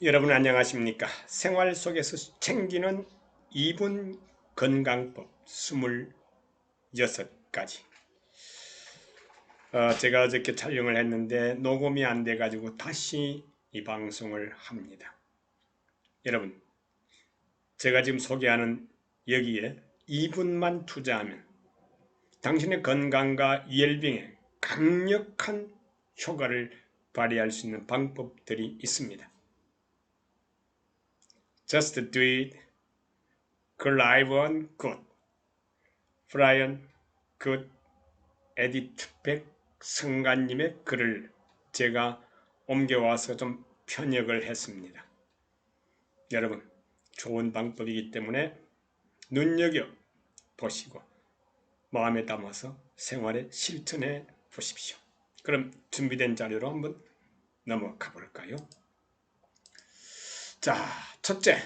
여러분 안녕하십니까? 생활 속에서 챙기는 2분 건강법 26가지. 제가 어저께 촬영을 했는데 녹음이 안 돼가지고 다시 이 방송을 합니다. 여러분, 제가 지금 소개하는 여기에 2분만 투자하면 당신의 건강과 웰빙에 강력한 효과를 발휘할 수 있는 방법들이 있습니다. Just do it. Live on good. 브라이언 굿 에디트백 성가님의 글을 제가 옮겨와서 좀 편역을 했습니다. 여러분, 좋은 방법이기 때문에 눈여겨보시고 마음에 담아서 생활에 실천해 보십시오. 그럼 준비된 자료로 한번 넘어가 볼까요? 자, 첫째,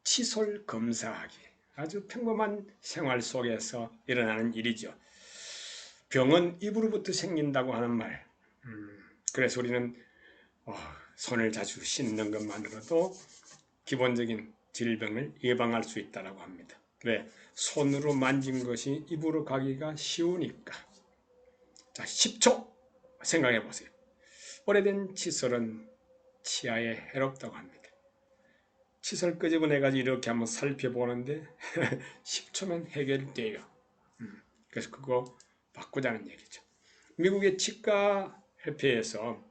치솔 검사하기. 아주 평범한 생활 속에서 일어나는 일이죠. 병은 입으로부터 생긴다고 하는 말. 그래서 우리는 손을 자주 씻는 것만으로도 기본적인 질병을 예방할 수 있다고 합니다. 왜? 손으로 만진 것이 입으로 가기가 쉬우니까. 자, 10초 생각해 보세요. 오래된 칫솔은 치아에 해롭다고 합니다. 칫솔 끄집어내가지고 이렇게 한번 살펴보는데 10초면 해결돼요. 그래서 그거 바꾸자는 얘기죠. 미국의 치과 협회에서,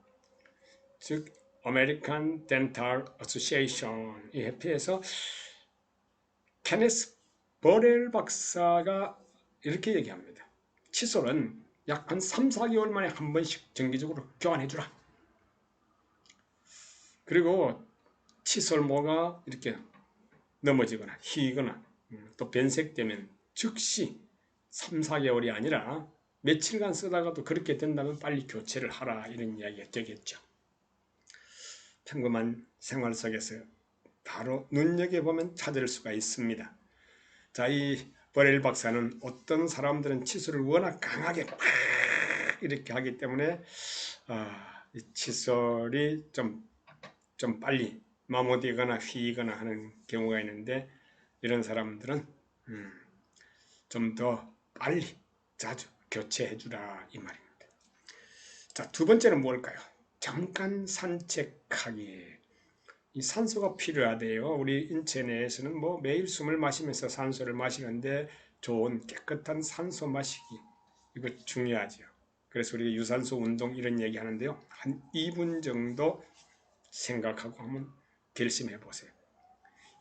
즉 American Dental Association 이 협회에서 케네스 버렐 박사가 이렇게 얘기합니다. 칫솔은 약 한 3, 4개월 만에 한 번씩 정기적으로 교환해주라. 그리고 칫솔모가 이렇게 넘어지거나 휘거나 또 변색되면 즉시 3, 4개월이 아니라 며칠간 쓰다가도 그렇게 된다면 빨리 교체를 하라, 이런 이야기가 되겠죠. 평범한 생활 속에서 바로 눈여겨보면 찾을 수가 있습니다. 자, 이 버렐 박사는 어떤 사람들은 칫솔을 워낙 강하게 팍 이렇게 하기 때문에 이 칫솔이 좀 빨리 마모되거나 휘거나 하는 경우가 있는데, 이런 사람들은 좀 더 빨리 자주 교체해 주라, 이 말입니다. 자, 두 번째는 뭘까요? 잠깐 산책하기. 이 산소가 필요하대요. 우리 인체 내에서는 뭐 매일 숨을 마시면서 산소를 마시는데 좋은 깨끗한 산소 마시기, 이거 중요하죠. 그래서 우리가 유산소 운동 이런 얘기 하는데요. 한 2분 정도 생각하고 한번 결심해 보세요.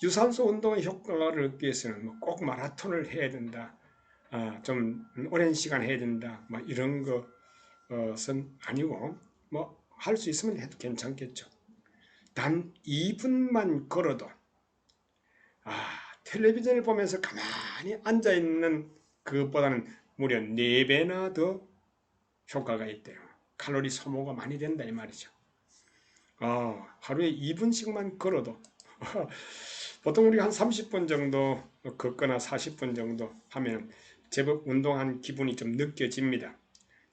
유산소 운동의 효과를 얻기 위해서는 뭐 꼭 마라톤을 해야 된다, 좀 오랜 시간 해야 된다, 뭐 이런 것은 아니고, 뭐 할 수 있으면 해도 괜찮겠죠. 단 2분만 걸어도 텔레비전을 보면서 가만히 앉아있는 그것보다는 무려 4배나 더 효과가 있대요. 칼로리 소모가 많이 된다, 이 말이죠. 하루에 2분씩만 걸어도 보통 우리가 한 30분 정도 걷거나 40분 정도 하면 제법 운동한 기분이 좀 느껴집니다.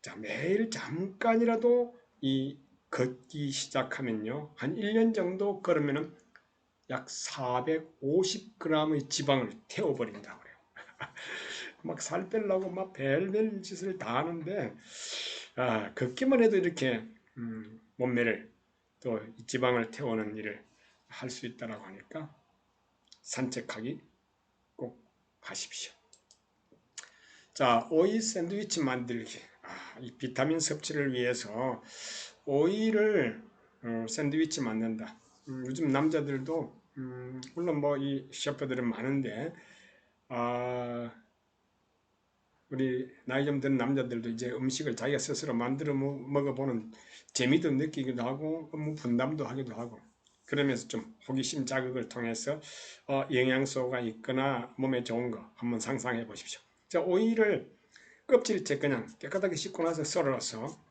자, 매일 잠깐이라도 이 걷기 시작하면요, 한 1년 정도 걸으면은 약 450g의 지방을 태워버린다고 그래요. 막 살 빼려고 막 별별 짓을 다 하는데, 걷기만 해도 이렇게 몸매를, 또 지방을 태우는 일을 할 수 있다고 하니까 산책하기 꼭 하십시오. 자, 오이 샌드위치 만들기. 이 비타민 섭취를 위해서 오이를 샌드위치 만든다. 요즘 남자들도 물론 뭐 이 셰프들은 많은데, 우리 나이 좀 든 남자들도 이제 음식을 자기가 스스로 만들어 먹어보는 재미도 느끼기도 하고 업무 분담도 하기도 하고, 그러면서 좀 호기심 자극을 통해서 영양소가 있거나 몸에 좋은 거 한번 상상해 보십시오. 자, 오이를 껍질째 그냥 깨끗하게 씻고 나서 썰어서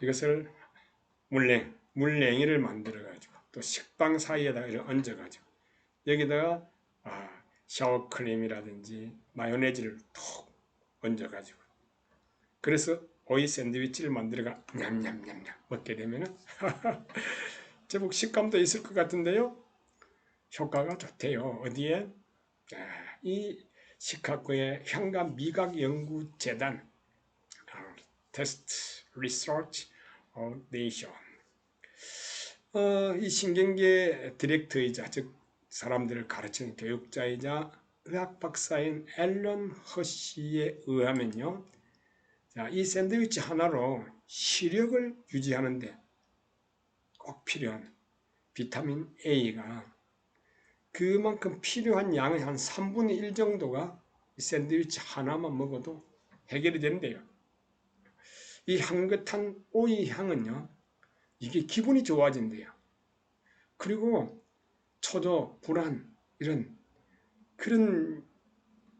이것을 물냉이를 만들어 가지고 또 식빵 사이에다가 얹어 가지고 여기다가 샤워크림이라든지 마요네즈를 톡 얹어 가지고, 그래서 오이 샌드위치를 만들어가 냠냠냠냠 먹게 되면은 제법 식감도 있을 것 같은데요. 효과가 좋대요. 어디에? 이 시카고의 향과 미각 연구 재단 테스트 리서치 네이션 이 신경계 디렉터이자 즉 사람들을 가르치는 교육자이자 의학 박사인 앨런 허시에 의하면요. 자, 이 샌드위치 하나로 시력을 유지하는데 꼭 필요한 비타민 A가 그만큼 필요한 양의 한 3분의 1 정도가 샌드위치 하나만 먹어도 해결이 된대요. 이 향긋한 오이 향은요, 이게 기분이 좋아진대요. 그리고 초조, 불안, 이런 그런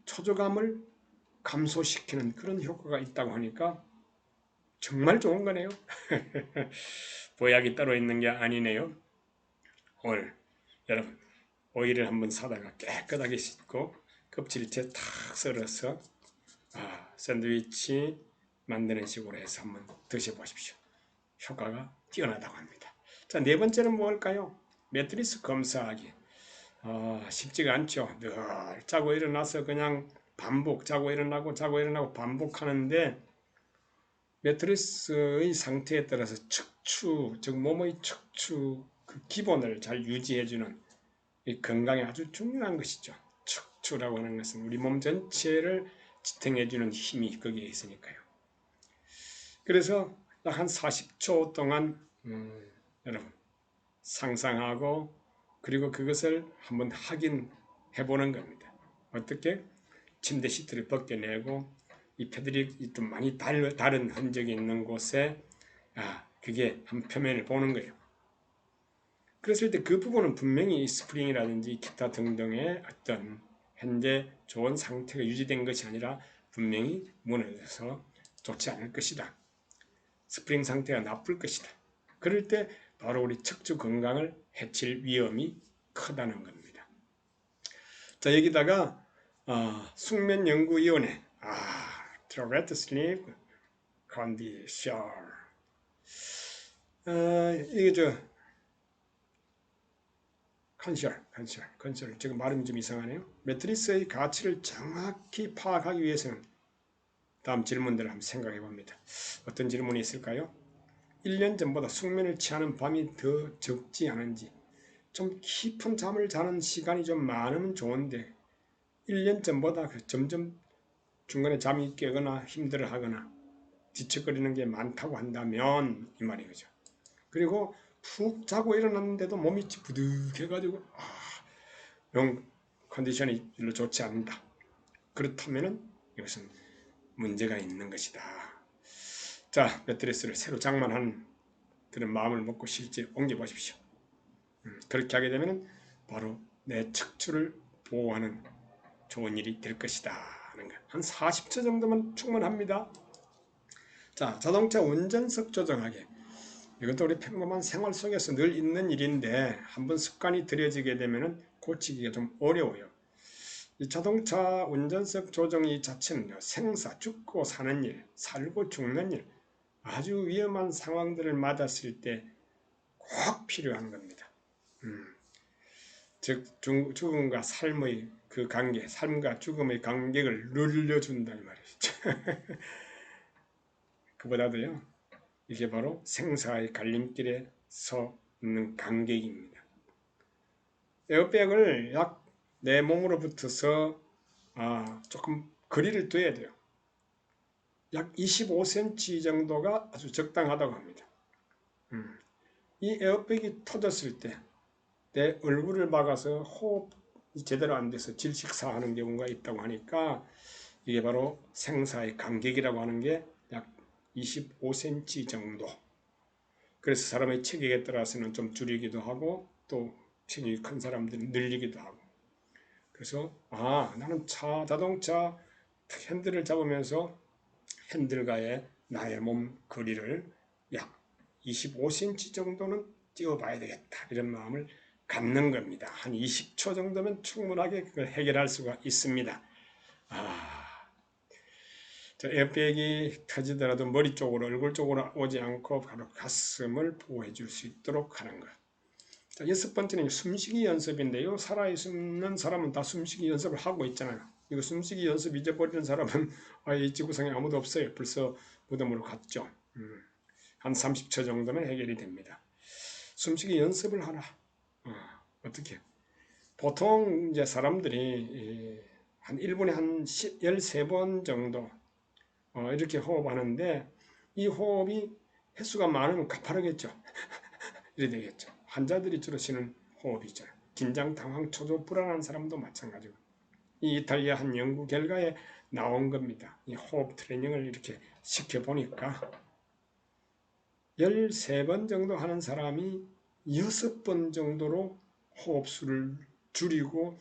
초조감을 감소시키는 그런 효과가 있다고 하니까 정말 좋은 거네요. 보약이 따로 있는 게 아니네요. 오늘 여러분 오이를 한번 사다가 깨끗하게 씻고 껍질째 탁 썰어서 샌드위치 만드는 식으로 해서 한번 드셔보십시오. 효과가 뛰어나다고 합니다. 자, 네 번째는 뭘까요? 매트리스 검사하기. 쉽지가 않죠. 늘 자고 일어나서 그냥 반복, 자고 일어나고 반복하는데 매트리스의 상태에 따라서 척추, 즉 몸의 척추 그 기본을 잘 유지해주는 이 건강에 아주 중요한 것이죠. 척추라고 하는 것은 우리 몸 전체를 지탱해주는 힘이 거기에 있으니까요. 그래서 약 한 40초 동안 여러분 상상하고 그리고 그것을 한번 확인해 보는 겁니다. 어떻게? 침대 시트를 벗겨내고 이 패드립이 좀 많이 다른 흔적이 있는 곳에 그게 한 표면을 보는 거예요. 그랬을 때 그 부분은 분명히 스프링이라든지 기타 등등의 어떤 현재 좋은 상태가 유지된 것이 아니라 분명히 무너져서 좋지 않을 것이다. 스프링 상태가 나쁠 것이다. 그럴 때 바로 우리 척추 건강을 해칠 위험이 크다는 겁니다. 자, 여기다가 숙면연구위원회 Tourette Sleep Condition 이게 컨셜 지금 발음이 좀 이상하네요. 매트리스의 가치를 정확히 파악하기 위해서는 다음 질문들을 한번 생각해 봅니다. 어떤 질문이 있을까요? 1년 전보다 숙면을 취하는 밤이 더 적지 않은지, 좀 깊은 잠을 자는 시간이 좀 많으면 좋은데 1년 전보다 점점 중간에 잠이 깨거나 힘들어하거나 뒤척거리는 게 많다고 한다면 이 말이죠. 그리고 푹 자고 일어났는데도 몸이 부득해가지고 영 컨디션이 별로 좋지 않는다. 그렇다면 이것은 문제가 있는 것이다. 자, 매트리스를 새로 장만한 그런 마음을 먹고 실제 옮겨보십시오. 그렇게 하게 되면 바로 내 척추를 보호하는 좋은 일이 될 것이다 하는 것. 한 40초 정도면 충분합니다. 자, 자동차 운전석 조정하기. 이것도 우리 평범한 생활 속에서 늘 있는 일인데 한번 습관이 들여지게 되면 고치기가 좀 어려워요. 이 자동차 운전석 조정이 자체는 생사, 죽고 사는 일, 살고 죽는 일, 아주 위험한 상황들을 맞았을 때 꼭 필요한 겁니다. 즉 죽음과 삶의 그 관계, 삶과 죽음의 간격을 늘려준다 이 말이죠. 그보다도요, 이게 바로 생사의 갈림길에 서 있는 간격입니다. 에어백을 약 내 몸으로 붙어서 조금 거리를 둬야 돼요. 약 25cm 정도가 아주 적당하다고 합니다. 이 에어백이 터졌을 때 내 얼굴을 막아서 호흡이 제대로 안 돼서 질식사하는 경우가 있다고 하니까 이게 바로 생사의 간격이라고 하는 게 약 25cm 정도. 그래서 사람의 체격에 따라서는 좀 줄이기도 하고 또 체격이 큰 사람들은 늘리기도 하고. 그래서 나는 자동차 핸들을 잡으면서 핸들과의 나의 몸 거리를 약 25cm 정도는 띄워봐야 되겠다 이런 마음을 갖는 겁니다. 한 20초 정도면 충분하게 그걸 해결할 수가 있습니다. 에어백이 터지더라도 머리 쪽으로 얼굴 쪽으로 오지 않고 바로 가슴을 보호해 줄 수 있도록 하는 것. 자, 여섯 번째는 숨쉬기 연습인데요. 살아있는 사람은 다 숨쉬기 연습을 하고 있잖아요. 이거 숨쉬기 연습 잊어버리는 사람은 아예 이 지구상에 아무도 없어요. 벌써 무덤으로 갔죠. 한 30초 정도면 해결이 됩니다. 숨쉬기 연습을 하라. 어떻게? 보통 이제 사람들이 한 1분에 한 13번 정도 이렇게 호흡하는데, 이 호흡이 횟수가 많으면 가파르겠죠. 이래 되겠죠. 환자들이 주로 쉬는 호흡이죠. 긴장, 당황, 초조, 불안한 사람도 마찬가지고. 이 이탈리아 한 연구 결과에 나온 겁니다. 이 호흡 트레이닝을 이렇게 시켜보니까 13번 정도 하는 사람이 6번 정도로 호흡수를 줄이고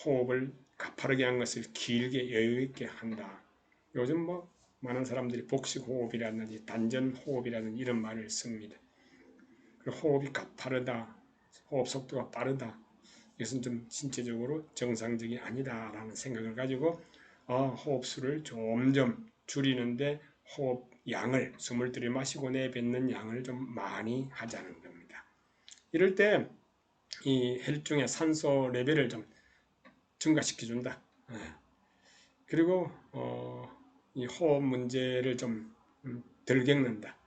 호흡을 가파르게 한 것을 길게 여유있게 한다. 요즘 뭐 많은 사람들이 복식 호흡이라든지 단전 호흡이라든지 이런 말을 씁니다. 호흡이 가파르다, 호흡 속도가 빠르다, 이것은 좀 신체적으로 정상적이 아니다라는 생각을 가지고 호흡수를 점점 줄이는데 호흡 양을, 숨을 들이마시고 내뱉는 양을 좀 많이 하자는 겁니다. 이럴 때 이 혈중의 산소 레벨을 좀 증가시켜준다. 그리고 이 호흡 문제를 좀 덜 겪는다.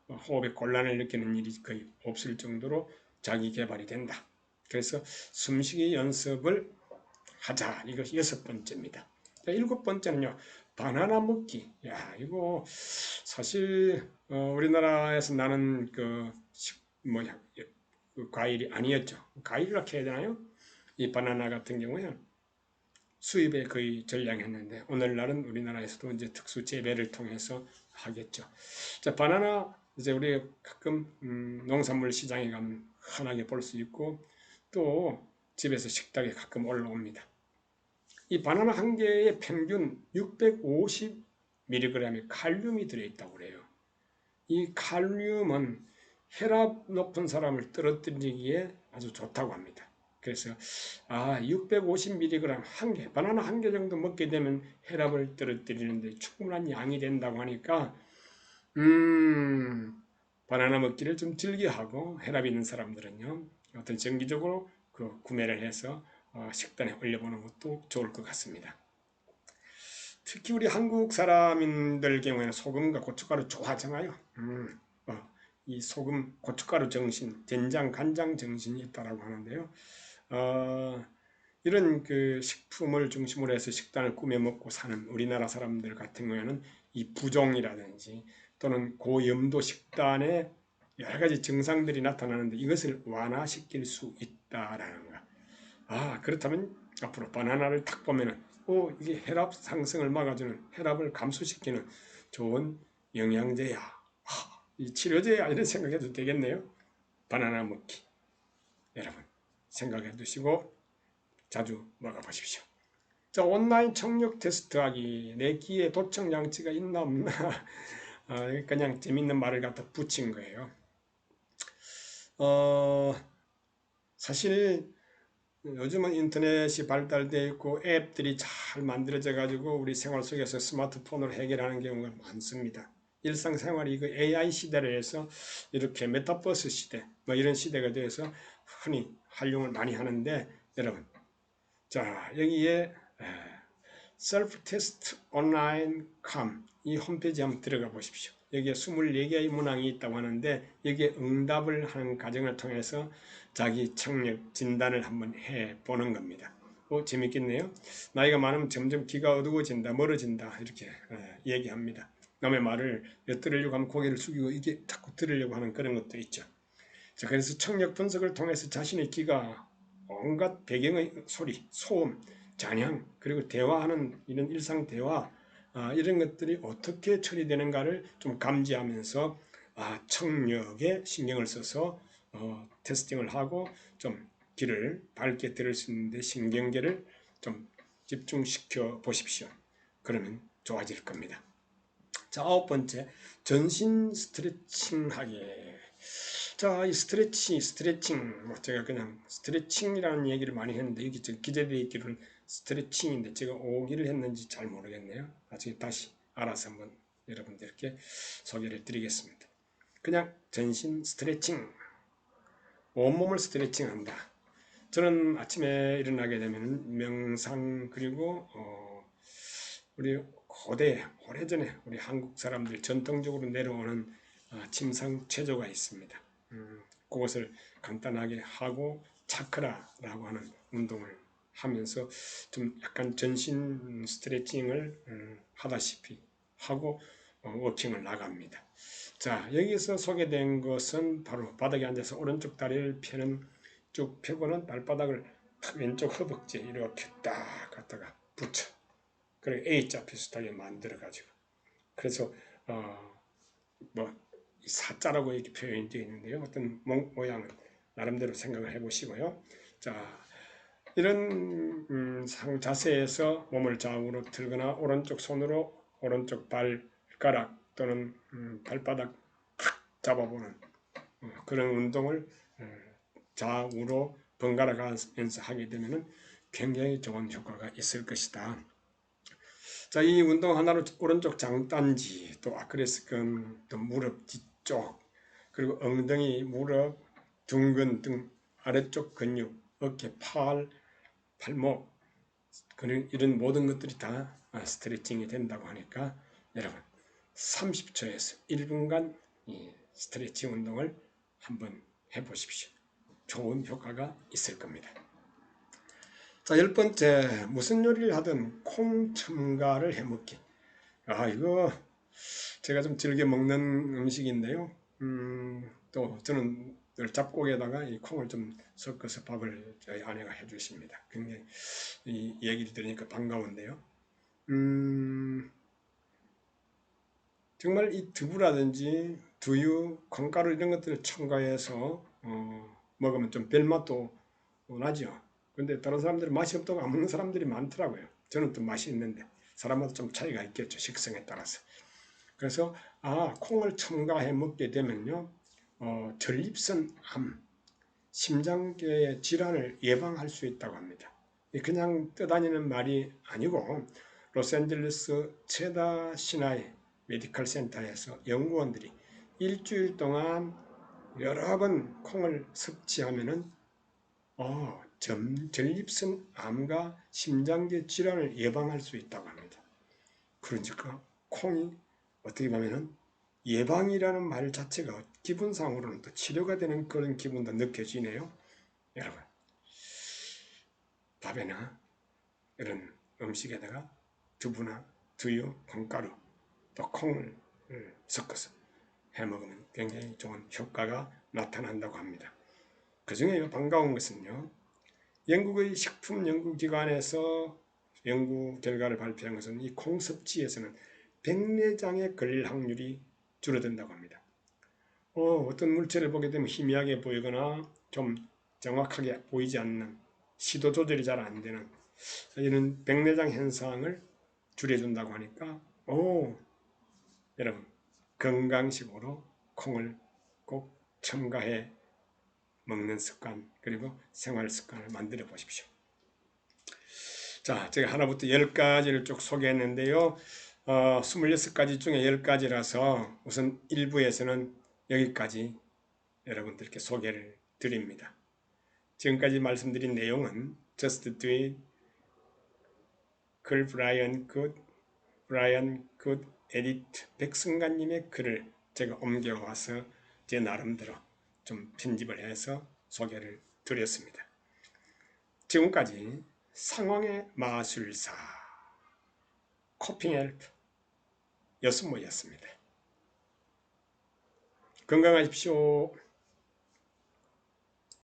호흡에 곤란을 느끼는 일이 거의 없을 정도로 자기 개발이 된다. 그래서 숨쉬기 연습을 하자. 이것이 6번째입니다. 일곱 번째는요, 바나나 먹기. 야, 이거 사실 우리나라에서 나는 그 과일이 아니었죠. 과일이라고 해야 되나요? 이 바나나 같은 경우에는 수입에 거의 전량했는데, 오늘날은 우리나라에서도 이제 특수 재배를 통해서 하겠죠. 자, 바나나 이제 우리 가끔 농산물 시장에 가면 흔하게 볼 수 있고, 또 집에서 식탁에 가끔 올라옵니다. 이 바나나 한 개에 평균 650mg의 칼륨이 들어있다고 그래요. 이 칼륨은 혈압 높은 사람을 떨어뜨리기에 아주 좋다고 합니다. 그래서 650mg 한 개, 바나나 한 개 정도 먹게 되면 혈압을 떨어뜨리는데 충분한 양이 된다고 하니까 바나나 먹기를 좀 즐겨하고, 혈압 있는 사람들은요, 어떤 정기적으로 그 구매를 해서 식단에 올려보는 것도 좋을 것 같습니다. 특히 우리 한국 사람들 경우에는 소금과 고춧가루 좋아하잖아요. 이 소금, 고춧가루 정신, 된장, 간장 정신이 있다라고 하는데요. 이런 그 식품을 중심으로 해서 식단을 꾸며 먹고 사는 우리나라 사람들 같은 경우에는 이 부종이라든지 또는 고염도 식단에 여러 가지 증상들이 나타나는데 이것을 완화시킬 수 있다라는 거. 그렇다면 앞으로 바나나를 딱 보면은 이게 혈압 상승을 막아주는, 혈압을 감소시키는 좋은 영양제야, 이 치료제야, 이런 생각해도 되겠네요. 바나나 먹기 여러분 생각해 두시고 자주 먹어보십시오. 자, 온라인 청력 테스트하기. 내 귀에 도청 장치가 있나 없나 그냥 재밌는 말을 갖다 붙인 거예요. 사실 요즘은 인터넷이 발달되어 있고 앱들이 잘 만들어져 가지고 우리 생활 속에서 스마트폰으로 해결하는 경우가 많습니다. 일상생활이 그 AI 시대로 해서 이렇게 메타버스 시대, 뭐 이런 시대가 되어서 흔히 활용을 많이 하는데, 여러분, 자, 여기에 셀프 테스트 온라인 캄, 이 홈페이지 한번 들어가 보십시오. 여기에 24개의 문항이 있다고 하는데, 여기에 응답을 하는 과정을 통해서 자기 청력 진단을 한번 해보는 겁니다. 재밌겠네요. 나이가 많으면 점점 귀가 어두워진다, 멀어진다, 이렇게 얘기합니다. 남의 말을 엿들으려고 하면 고개를 숙이고 이게 자꾸 들으려고 하는 그런 것도 있죠. 자, 그래서 청력 분석을 통해서 자신의 귀가 온갖 배경의 소리, 소음, 잔향, 그리고 대화하는 이런 일상 대화, 이런 것들이 어떻게 처리되는가를 좀 감지하면서 청력에 신경을 써서 테스팅을 하고 좀 귀를 밝게 들을 수 있는데 신경계를 좀 집중시켜 보십시오. 그러면 좋아질 겁니다. 자, 9번째, 전신 스트레칭 하기. 자, 이 스트레칭, 제가 그냥 스트레칭이라는 얘기를 많이 했는데, 여기 기재되어 있기로는 스트레칭인데, 제가 오기를 했는지 잘 모르겠네요. 나중에 다시 알아서 한번 여러분들께 소개를 드리겠습니다. 그냥 전신 스트레칭. 온몸을 스트레칭한다. 저는 아침에 일어나게 되면 명상 그리고 우리 오래전에 우리 한국 사람들 전통적으로 내려오는 침상 체조가 있습니다. 그것을 간단하게 하고 차크라라고 하는 운동을 하면서 좀 약간 전신 스트레칭을 하다시피 하고 워킹을 나갑니다. 자, 여기서 소개된 것은 바로 바닥에 앉아서 오른쪽 다리를 쭉 펴고는 발바닥을 왼쪽 허벅지에 이렇게 딱 갖다가 붙여. 그리고 A자 비슷하게 만들어 가지고 그래서 뭐 사자라고 이렇게 표현이 되어 있는데요. 어떤 모양을 나름대로 생각을 해보시고요. 자, 이런 자세에서 몸을 좌우로 들거나 오른쪽 손으로 오른쪽 발가락 또는 발바닥 잡아보는 그런 운동을 좌우로 번갈아 가면서 하게 되면 굉장히 좋은 효과가 있을 것이다. 자, 이 운동 하나로 오른쪽 장단지, 또 아크레스건, 또 무릎 뒤쪽, 그리고 엉덩이, 무릎, 둔근 등 아래쪽 근육, 어깨, 팔목, 이런 모든 것들이 다 스트레칭이 된다고 하니까 여러분 30초에서 1분간 이 스트레칭 운동을 한번 해보십시오. 좋은 효과가 있을 겁니다. 자, 10번째, 무슨 요리를 하든 콩 첨가를 해먹기. 이거 제가 좀 즐겨 먹는 음식인데요. 또 저는 늘 잡곡에다가 이 콩을 좀 섞어서 밥을 저희 아내가 해주십니다. 굉장히 이 얘기를 들으니까 반가운데요. 정말 이 두부라든지 두유, 콩가루 이런 것들을 첨가해서 먹으면 좀 별맛도 나죠. 근데 다른 사람들은 맛이 없다고 안 먹는 사람들이 많더라고요. 저는 또 맛이 있는데 사람마다 좀 차이가 있겠죠. 식성에 따라서. 그래서 콩을 첨가해 먹게 되면요, 전립선 암, 심장계의 질환을 예방할 수 있다고 합니다. 그냥 떠다니는 말이 아니고 로스앤젤레스 체다 시나이 메디컬 센터에서 연구원들이 일주일 동안 여러 번 콩을 섭취하면은 전립선 암과 심장계 질환을 예방할 수 있다고 합니다. 그러니까 콩이 어떻게 보면은 예방이라는 말 자체가 기분상으로는 또 치료가 되는 그런 기분도 느껴지네요. 여러분, 밥에나 이런 음식에다가 두부나 두유, 콩가루, 또 콩을 섞어서 해먹으면 굉장히 좋은 효과가 나타난다고 합니다. 그 중에 반가운 것은요, 영국의 식품연구기관에서 연구 결과를 발표한 것은 이 콩 섭취에서는 백내장에 걸릴 확률이 줄어든다고 합니다. 어떤 물체를 보게 되면 희미하게 보이거나 좀 정확하게 보이지 않는, 시도 조절이 잘 안 되는 이런 백내장 현상을 줄여준다고 하니까 여러분 건강식으로 콩을 꼭 첨가해 먹는 습관 그리고 생활 습관을 만들어 보십시오. 자, 제가 하나부터 10가지를 쭉 소개했는데요. 26가지 중에 10가지라서 우선 1부에서는 여기까지 여러분들께 소개를 드립니다. 지금까지 말씀드린 내용은 Just Do It, 글 브라이언 굿 에디트 백승관님의 글을 제가 옮겨와서 제 나름대로 좀 편집을 해서 소개를 드렸습니다. 지금까지 상황의 마술사 코핑헬프 여순모였습니다. 건강하십시오.